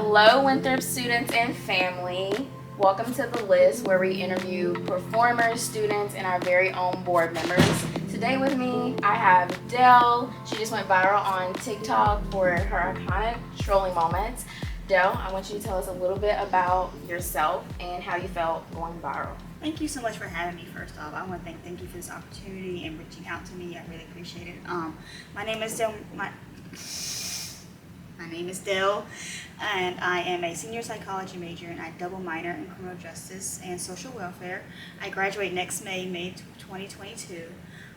Hello, Winthrop students and family. Welcome to the list where we interview performers, students, and our very own board members. Today with me, I have Dell. She just went viral on TikTok for her iconic strolling moments. Dell, I want you to tell us a little bit about yourself and how you felt going viral. Thank you so much for having me. First off, I want to thank you for this opportunity and reaching out to me. I really appreciate it. My name is Dell. My name is Dell, and I am a senior psychology major, and I double minor in criminal justice and social welfare. I graduate next May 2022.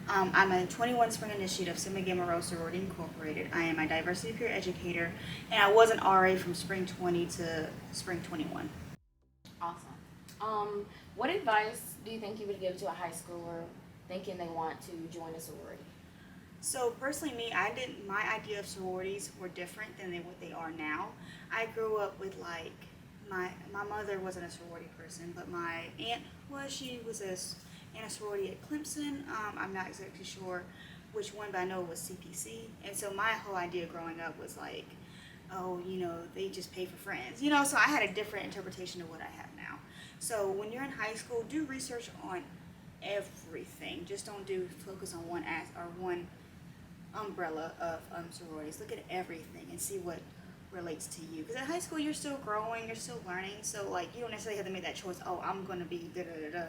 I'm a 21 Spring Initiate of Sigma Gamma Rho Sorority Incorporated. I am a diversity peer educator, and I was an RA from Spring 20 to Spring 21. Awesome. What advice do you think you would give to a high schooler thinking they want to join a sorority? So personally, my idea of sororities were different than what they are now. I grew up with my mother wasn't a sorority person, but my aunt was. She was in a sorority at Clemson. I'm not exactly sure which one, but I know it was CPC. And so my whole idea growing up was like, oh, they just pay for friends. So I had a different interpretation of what I have now. So when you're in high school, do research on everything. Just don't focus on one umbrella of sororities. Look at everything and see what relates to you. Because at high school, you're still growing, you're still learning. So you don't necessarily have to make that choice. Oh, I'm gonna be da da da da.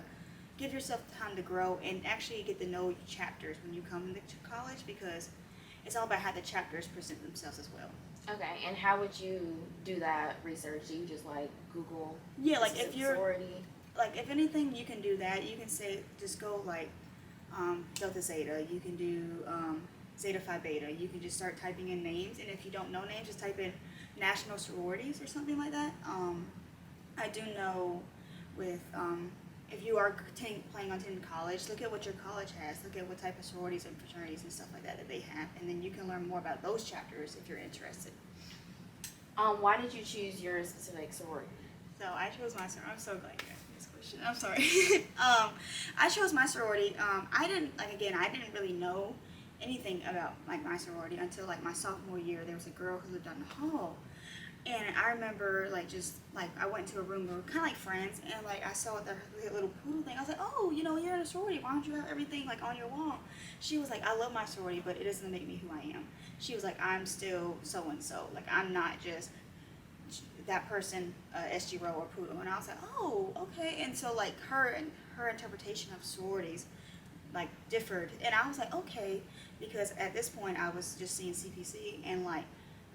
Give yourself time to grow and actually get to know your chapters when you come into college, because it's all about how the chapters present themselves as well. Okay, and how would you do that research? Do you just Google? Yeah, if you're sorority. If anything, you can do that. You can just go Delta Zeta. You can do Zeta Phi Beta. You can just start typing in names, and if you don't know names, just type in national sororities or something like that. I do know with if you are planning on attending college, look at what your college has. Look at what type of sororities and fraternities and stuff like that they have, and then you can learn more about those chapters if you're interested. Why did you choose your specific sorority? So I chose my sorority. I'm so glad you asked me this question. I'm sorry. I chose my sorority. I didn't really know anything about my sorority until my sophomore year. There was a girl who lived down the hall, and I remember I went into a room, we were kind of like friends, and I saw the little poodle thing. I was like, oh, you're in a sorority, why don't you have everything on your wall? She was like, I love my sorority, but it doesn't make me who I am. She was like, I'm still so and so, I'm not just that person, SG Row or poodle. And I was like, oh, okay. And so her interpretation of sororities differed, and I was like, okay, because at this point I was just seeing CPC, and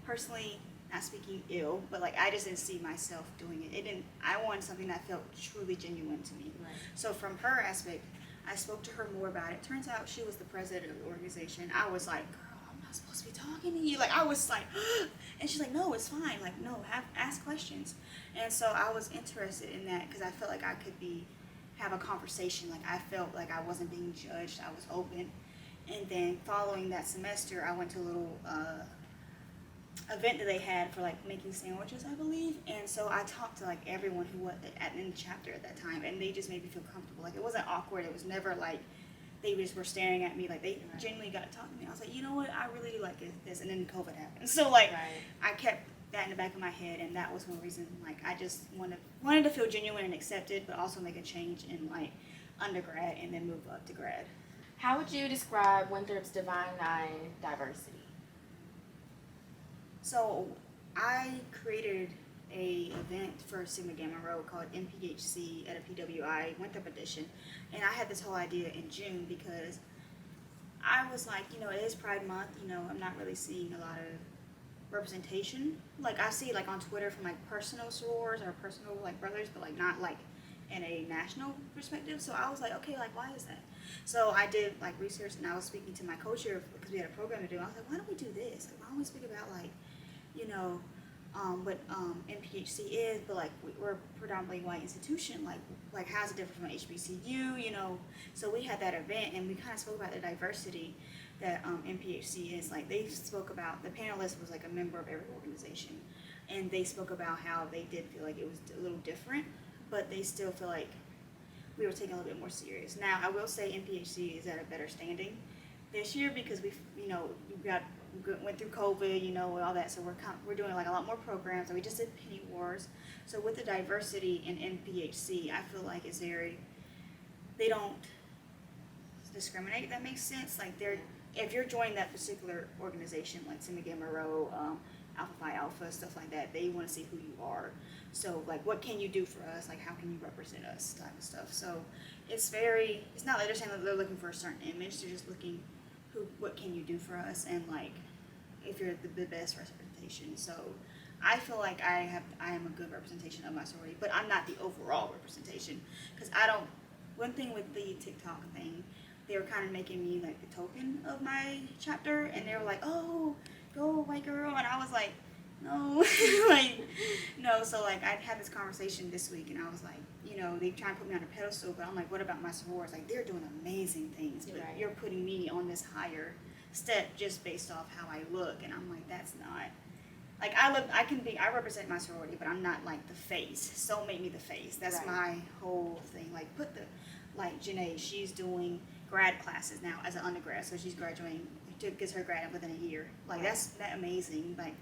personally, not speaking ill, but I just didn't see myself doing it. I wanted something that felt truly genuine to me. Right. So from her aspect, I spoke to her more about it. Turns out she was the president of the organization. I was like, girl, I'm not supposed to be talking to you. I was like, and she's like, no, it's fine. No, ask questions. And so I was interested in that because I felt like I could have a conversation. I felt like I wasn't being judged. I was open. And then following that semester, I went to a little event that they had for making sandwiches, I believe. And so I talked to everyone who was in the chapter at that time, and they just made me feel comfortable. It wasn't awkward. It was never they just were staring at me. They genuinely got to talk to me. I was like, you know what, I really like this. And then COVID happened. So right. I kept that in the back of my head, and that was one reason I just wanted to feel genuine and accepted, but also make a change in undergrad and then move up to grad. How would you describe Winthrop's Divine Nine diversity? So I created a event for Sigma Gamma Rho called MPHC at a PWI Winthrop edition, and I had this whole idea in June because I was it is Pride Month. I'm not really seeing a lot of representation. I see on Twitter from personal sorors or personal brothers, but not in a national perspective. So I was like, okay, why is that? So I did research, and I was speaking to my coach-here because we had a program to do. I was like, why don't we do this? Why don't we speak about what MPHC is, but we're a predominantly white institution. How's it different from HBCU? So we had that event, and we kind of spoke about the diversity that MPHC is. They spoke about, the panelist was a member of every organization, and they spoke about how they did feel it was a little different, but they still feel we were taking a little bit more serious. Now, I will say MPHC is at a better standing this year because we went through COVID, and all that. So we're doing like a lot more programs, and we just did Penny Wars. So with the diversity in NPHC, I feel like they don't discriminate. If that makes sense. Like if you're joining that particular organization, like Sigma Gamma Rho, Alpha Phi Alpha, stuff like that, they want to see who you are. So like, what can you do for us? Like, how can you represent us? Type of stuff. So it's not like they're saying that they're looking for a certain image. They're just looking what can you do for us, and like if you're the best representation. So I feel like I am a good representation of my sorority, but I'm not the overall representation, because one thing with the TikTok thing, they were kind of making me like the token of my chapter, and they were like, oh, go white girl, and I was like, no, like, no. So like I had this conversation this week, and I was like, they try and put me on a pedestal, but I'm like, what about my sorors? Like, they're doing amazing things, but you're putting me on this higher step just based off how I look, and I'm like, that's not. Like, I represent my sorority, but I'm not like the face. So make me the face. That's my whole thing. Like, like Janae, she's doing grad classes now as an undergrad, so she's graduating, gets her grad within a year. Like, that's amazing. Like,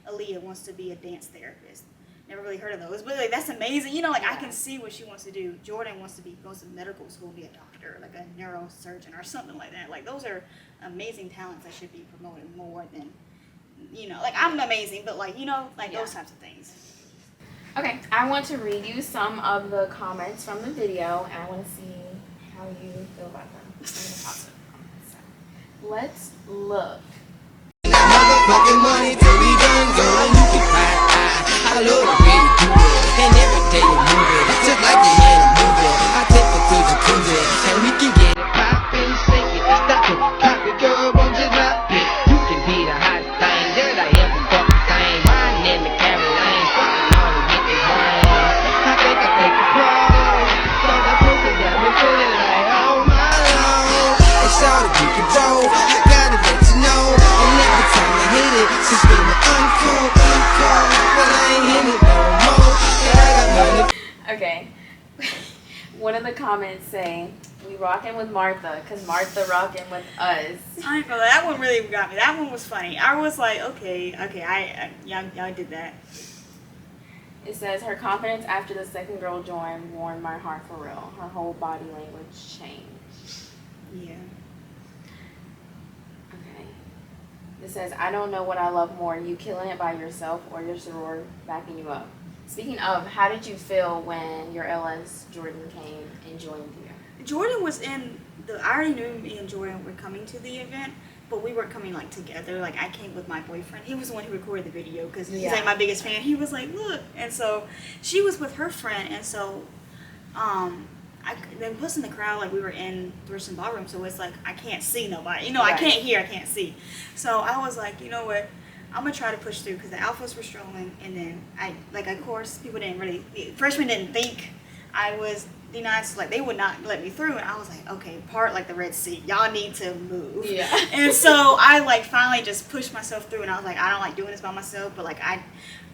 Aaliyah wants to be a dance therapist. Never really heard of those, but like, that's amazing. Like, I can see what she wants to do. Jordan wants to go to medical school and be a doctor, like a neurosurgeon or something like that. Like, those are amazing talents that should be promoted more than, like, I'm amazing, but like, those types of things. Okay, I want to read you some of the comments from the video, and I want to see how you feel about them. Positive comments. So, let's look. Motherfucking money till we done, girl, and you can cry. I love the way you do it, and every day you move it, just like you in a movie. I take it to jacuzzi, and we can get it poppin', shake it, stop it, pop it, girl, won't you drop it? You can be the hottest thing that I ever fucking seen. Riding in the Caroline, fucking on and get the wine. I think I take a pro, so that pussy got me feeling like, oh my lord. Hey, shawty, you can roll, I gotta let you know, and every time I hit it, she screaming uncool, but I ain't hit it no more. Yeah, I got money. Okay. One of the comments say, we rockin' with Martha, because Martha rockin' with us. I ain't gonna lie, that one really got me. That one was funny. I was like, okay, y'all did that. It says, her confidence after the second girl joined warmed my heart for real. Her whole body language changed. Yeah. Okay. It says, I don't know what I love more, you killing it by yourself or your soror backing you up. Speaking of, how did you feel when your LS Jordan came and joined you? Jordan was I already knew me and Jordan were coming to the event, but we weren't coming like together. Like, I came with my boyfriend. He was the one who recorded the video because he's like my biggest fan. He was like, look. And so she was with her friend, and so then plus in the crowd, like, we were in Thurston Ballroom, so it's like I can't see nobody. I can't hear, I can't see. So I was like, you know what? I'm gonna try to push through because the alphas were strolling, and then of course, freshmen didn't think I was denied, so like they would not let me through, and I was like, okay, part like the Red Sea, y'all need to move. Yeah. And so I like finally just pushed myself through, and I was like, I don't like doing this by myself, but like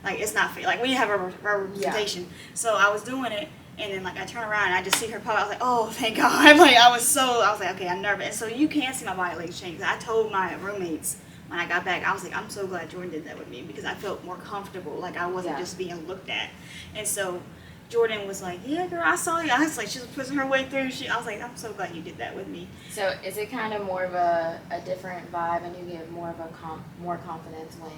it's not fair. Like, we have a representation. Yeah. So I was doing it, and then like I turn around and I just see her pop. I was like, oh, thank God. Like, I was like, okay, I'm nervous. And so you can see my body language change. I told my roommates when I got back, I was like, I'm so glad Jordan did that with me because I felt more comfortable. Like, I wasn't just being looked at. And so Jordan was like, yeah, girl, I saw you. I was like, she was pushing her way through. I was like, I'm so glad you did that with me. So is it kind of more of a different vibe, and you get more of a more confidence when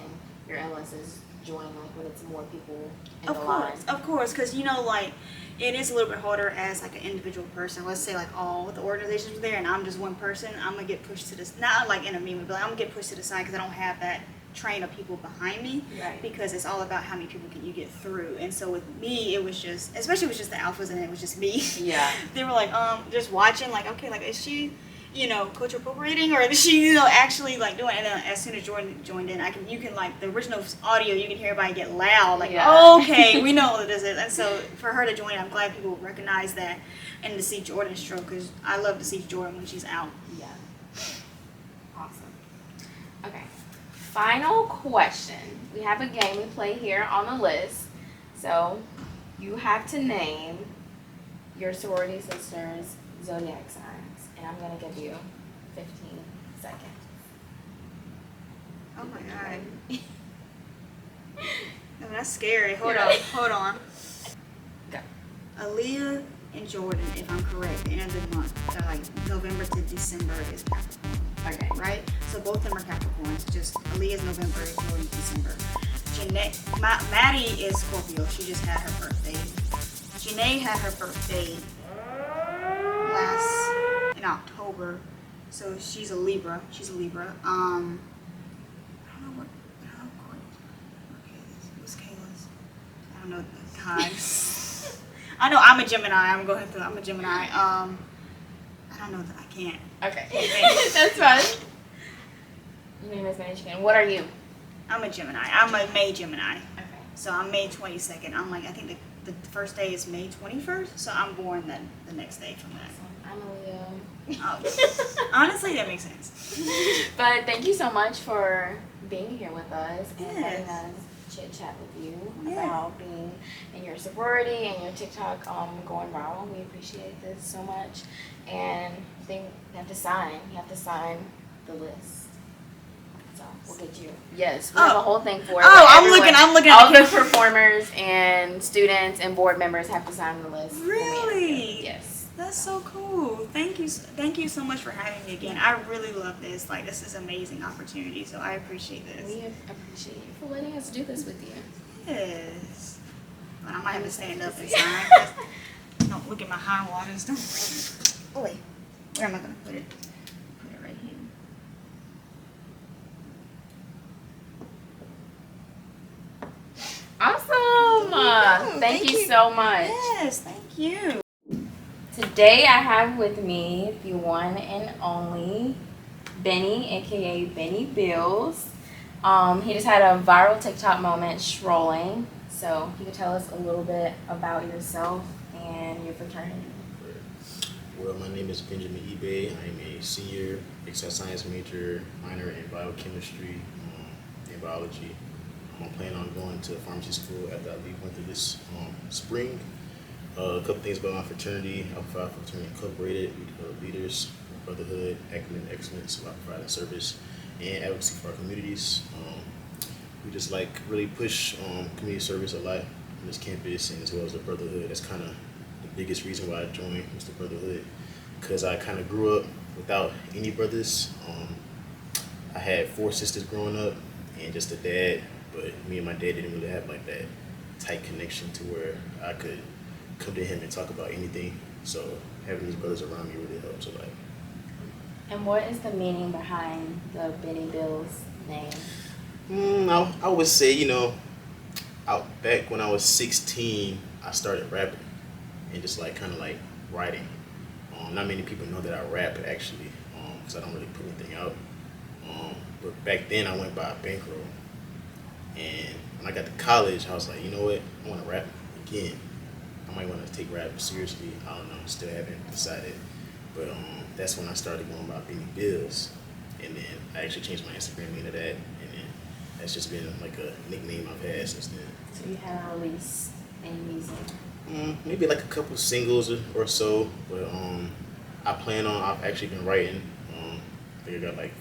your LSs join, like when it's more people in the line? Of course, because like it is a little bit harder as like an individual person. Let's say like all the organizations are there, and I'm just one person. I'm gonna get pushed to this, not like in a mean way, but like, I'm gonna get pushed to the side because I don't have that train of people behind me. Right. Because it's all about how many people can you get through. And so with me, it was just, especially it was just the alphas, and it was just me. Yeah. They were like just watching, like, okay, like, is she culture appropriating, or is she actually like doing it? And then as soon as Jordan joined in, you can like the original audio, you can hear everybody get loud, like, okay, we know what this is. And so for her to join, I'm glad people recognize that, and to see Jordan stroke, because I love to see Jordan when she's out. Yeah. Awesome. Okay. Final question. We have a game we play here on the list. So you have to name your sorority sisters' zodiac signs, and I'm going to give you 15 seconds. Oh my god. No, that's scary. Hold on. Go. Aaliyah and Jordan, if I'm correct, the end of the month. So like November to December is Capricorn. Okay. Right? So both of them are Capricorns. Just Aaliyah's November, Jordan's December. Maddie is Scorpio. She just had her birthday. Janae had her birthday in October. So she's a Libra. I don't know what what's Kayla's? I don't know the times. I know I'm a Gemini. I'm going through. I'm a Gemini. I don't know that I can't. Okay. That's fine. You name as many as you can. What are you? I'm a Gemini. I'm a May Gemini. Okay. So I'm May 22nd. I'm like, I think the first day is May 21st. So I'm born the next day from that. I'm a Leo. Oh, honestly, that makes sense. But thank you so much for being here with us and Yes. letting us chit chat with you Yeah. about being in your sorority and your TikTok going viral. We appreciate this so much. And I think you have to sign the list. So we'll get you. Yes, we have a whole thing for it. Oh, where I'm everyone- looking All at the performers and students and board members have to sign the list. when we interview. Really? Yes. That's so cool. Thank you so much for having me again. I really love this. Like, this is an amazing opportunity. So I appreciate this. We appreciate you for letting us do this with you. Yes. But I might have to stand up and sign. Don't look at my high waters. Don't. Oh wait. Where am I gonna put it? Put it right here. Awesome! Thank you so much. Yes, thank you. Today I have with me the one and only Benny, aka Benny Bills. He just had a viral TikTok moment, strolling. So you could tell us a little bit about yourself and your fraternity. Well, my name is Benjamin Ibe. I'm a senior exercise science major, minor in biochemistry and biology. I'm planning on going to pharmacy school after I leave Winthrop this spring. A couple things about my fraternity. Alpha Phi Fraternity Incorporated. We leaders, brotherhood, academic excellence while providing service and advocacy for our communities. We just like really push community service a lot on this campus and as well as the brotherhood. That's kind of the biggest reason why I joined was the brotherhood, because I kind of grew up without any brothers. I had 4 sisters growing up and just a dad, but me and my dad didn't really have like that tight connection to where I could come to him and talk about anything. So having these brothers around me really helps a lot. And what is the meaning behind the Benny Bills name? I would say, out back when I was 16, I started rapping and just like kind of like writing. Not many people know that I rap actually, because I don't really put anything out. But back then I went by Bankroll. And when I got to college, I was like, you know what, I want to rap again. I might want to take rap seriously. I don't know, still haven't decided. But that's when I started going by Benny Bills. And then I actually changed my Instagram name to that. And then that's just been like a nickname I've had since then. So you haven't released any music? Maybe like a couple singles or so. But I've actually been writing. I think I got like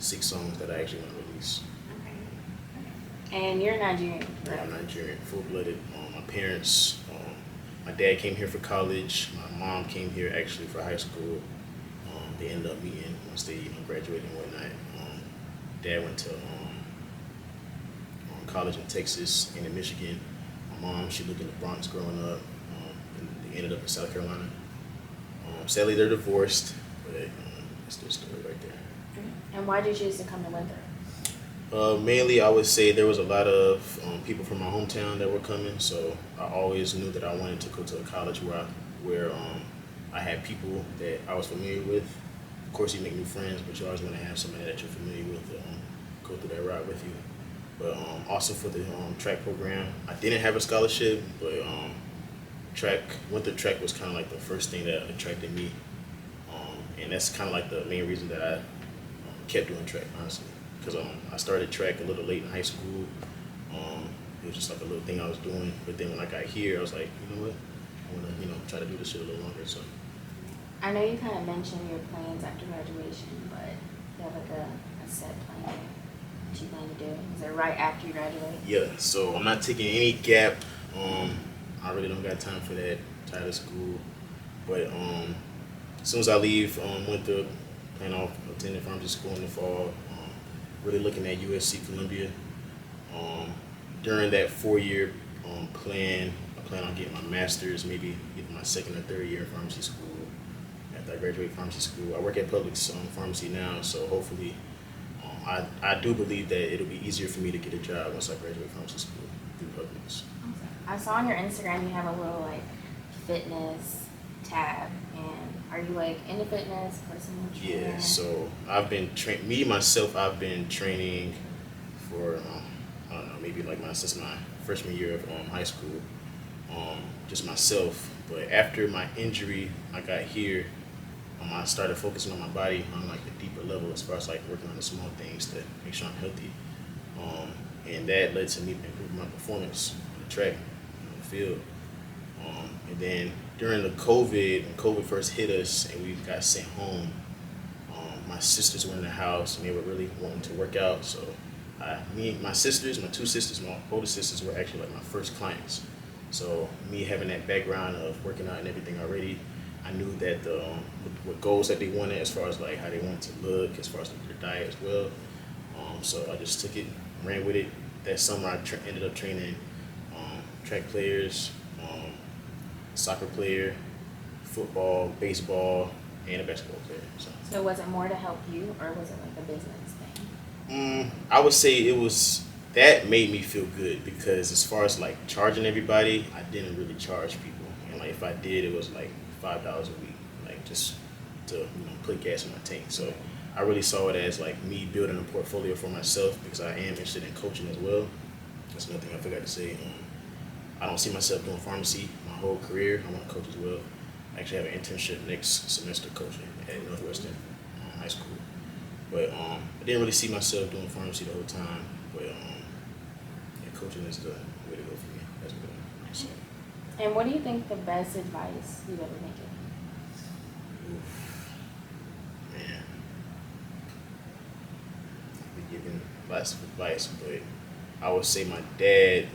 6 songs that I actually want to release. Okay. And you're Nigerian, Yeah, right? I'm Nigerian, full-blooded. My parents, my dad came here for college. My mom came here actually for high school. They ended up meeting once they graduated and whatnot. Dad went to college in Texas and in Michigan. My mom, she lived in the Bronx growing up. And they ended up in South Carolina. Sadly, they're divorced, but that's their story right there. And why did you choose to come to Winthrop? Mainly, I would say there was a lot of people from my hometown that were coming, so I always knew that I wanted to go to a college where I had people that I was familiar with. Of course, you make new friends, but you always want to have somebody that you're familiar with to go through that ride with you. But also for the track program, I didn't have a scholarship, but Winthrop track was kind of like the first thing that attracted me, and that's kind of like the main reason that I kept doing track, honestly. Because I started track a little late in high school. It was just like a little thing I was doing. But then when I got here, I was like, you know what? I want to try to do this shit a little longer. So I know you kind of mentioned your plans after graduation, but you have like a set plan what you plan to do? Is it right after you graduate? Yeah, so I'm not taking any gap. I really don't got time for that out of school. But as soon as I leave Winthrop, plan on attending pharmacy school in the fall. Really looking at USC Columbia. During that 4-year plan, I plan on getting my master's, maybe either my second or third year in pharmacy school. After I graduate pharmacy school, I work at Publix pharmacy now, so hopefully, I do believe that it'll be easier for me to get a job once I graduate pharmacy school through Publix. I saw on your Instagram you have a little like fitness tab, and are you like into fitness, personal trainer? Yeah, so I've been I've been training for I don't know, maybe like since my freshman year of high school, just myself. But after my injury I got here, I started focusing on my body on like a deeper level as far as like working on the small things to make sure I'm healthy, and that led to me improving my performance on the track, on the field. And then during the when COVID first hit us and we got sent home, my sisters were in the house and they were really wanting to work out. So my two sisters, my older sisters were actually like my first clients. So me having that background of working out and everything already, I knew that what goals that they wanted as far as like how they wanted to look, as far as their diet as well. So I just took it, ran with it. That summer I ended up training track players, soccer player, football, baseball, and a basketball player. So was it more to help you, or was it like a business thing? I would say that made me feel good, because as far as like charging everybody, I didn't really charge people, and like if I did, it was like $5 a week, like just to put gas in my tank. So I really saw it as like me building a portfolio for myself, because I am interested in coaching as well. That's another thing I forgot to say. I don't see myself doing pharmacy my whole career. I want to coach as well. I actually have an internship next semester coaching at Northwestern High School. But I didn't really see myself doing pharmacy the whole time. But coaching is the way to go for me. That's what I say. And what do you think the best advice you've ever been given? Man, I've been given lots of advice, but I would say my dad,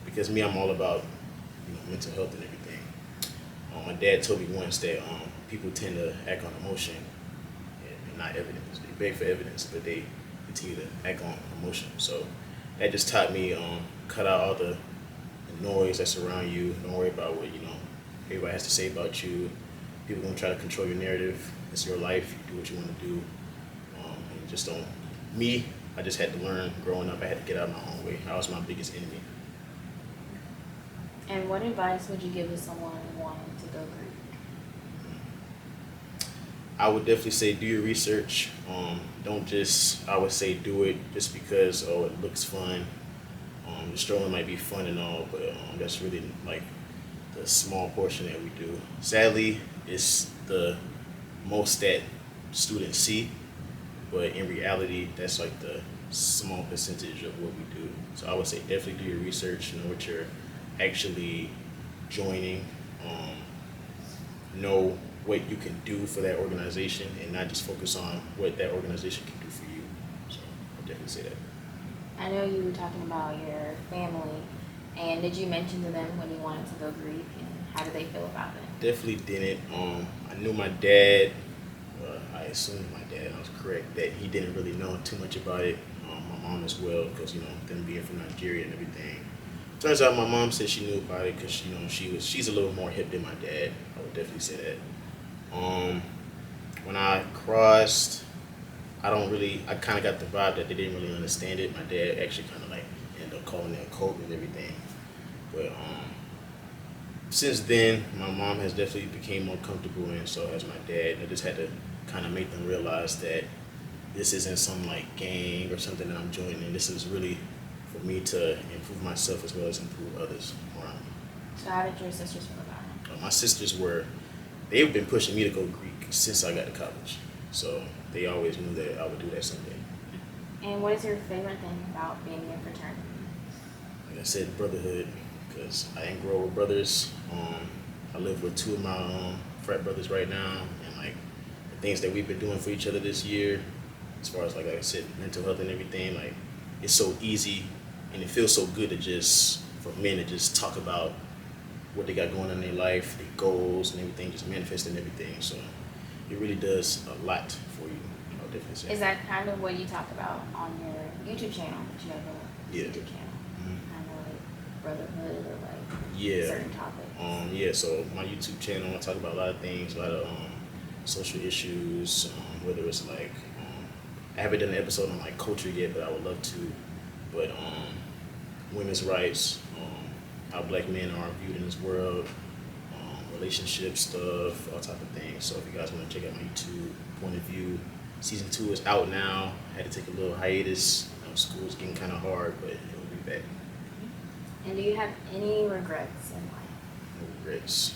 because I'm all about mental health and everything. My dad told me once that people tend to act on emotion and not evidence. They beg for evidence, but they continue to act on emotion. So that just taught me cut out all the noise that's around you. Don't worry about what everybody has to say about you. People gonna try to control your narrative. It's your life. You do what you want to do. And just don't. Me, I just had to learn growing up. I had to get out of my own way. I was my biggest enemy. And what advice would you give to someone wanting to go Greek? I would definitely say do your research. Don't just, I would say do it just because, it looks fun. The strolling might be fun and all, but that's really like the small portion that we do. Sadly, it's the most that students see, but in reality, that's like the small percentage of what we do. So I would say definitely do your research, know what you're actually joining, know what you can do for that organization, and not just focus on what that organization can do for you. So I'll definitely say that. I know you were talking about your family, and did you mention to them when you wanted to go Greek, and how did they feel about it? Definitely didn't. I knew my dad, I assumed my dad, I was correct, that he didn't really know too much about it. My mom as well, because them being from Nigeria and everything. Turns out my mom said she knew about it because she's a little more hip than my dad. I would definitely say that. When I crossed, I kind of got the vibe that they didn't really understand it. My dad actually kind of like ended up calling it a cult and everything. But since then, my mom has definitely became more comfortable, and so has my dad. I just had to kind of make them realize that this isn't some like gang or something that I'm joining. This is really for me to improve myself as well as improve others around me. So how did your sisters feel about it? My sisters they've been pushing me to go Greek since I got to college. So they always knew that I would do that someday. And what is your favorite thing about being in fraternity? Like I said, brotherhood, because I didn't grow up with brothers. I live with two of my frat brothers right now, and like the things that we've been doing for each other this year, as far as like I said, mental health and everything. Like it's so easy and it feels so good to just for men to just talk about what they got going on in their life, their goals and everything, just manifesting everything. So it really does a lot for you. I'll definitely say. Is that kind of what you talk about on your YouTube channel? That you have a YouTube channel, kind of like brotherhood or like certain topics. So my YouTube channel, I talk about a lot of things, a lot of social issues, whether it's like I haven't done an episode on like culture yet, but I would love to. But women's rights, how black men are viewed in this world, relationship stuff, all type of things. So if you guys want to check out my YouTube point of view, season 2 is out now. I had to take a little hiatus. School's getting kind of hard, but it'll be back. And do you have any regrets in life? No regrets.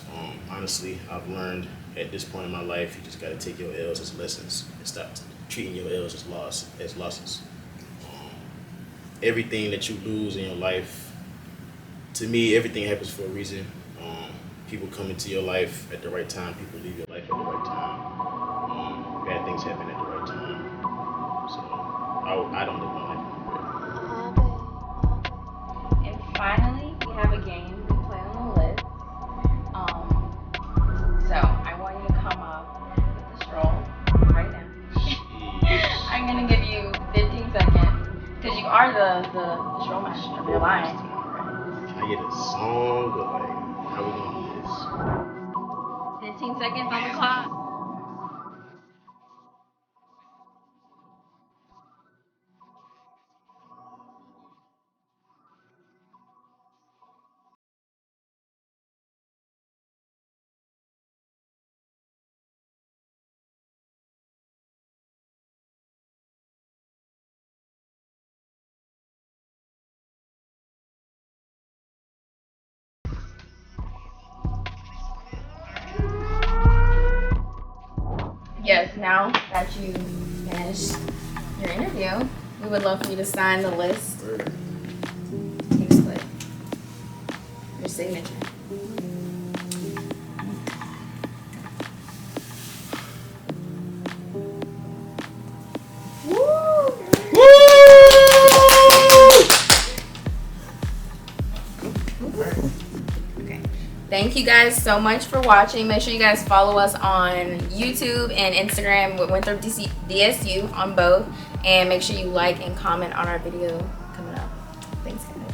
Honestly, I've learned at this point in my life, you just got to take your L's as lessons and stop treating your L's as losses. Everything that you lose in your life, to me, everything happens for a reason. People come into your life at the right time. People leave your life at the right time. Bad things happen at the right time. So I don't live my life with regret. And finally, we have a game we play on the list. So I want you to come up with the stroll right now. I'm gonna give you 15 seconds because you are the stroll master of your life. Can I get a song or like how we gonna do this? 15 seconds on the clock. Yes, now that you finished your interview, we would love for you to sign the list. You just put your signature. Thank you guys so much for watching. Make sure you guys follow us on YouTube and Instagram with Winthrop DSU on both. And make sure you like and comment on our video coming up. Thanks, guys.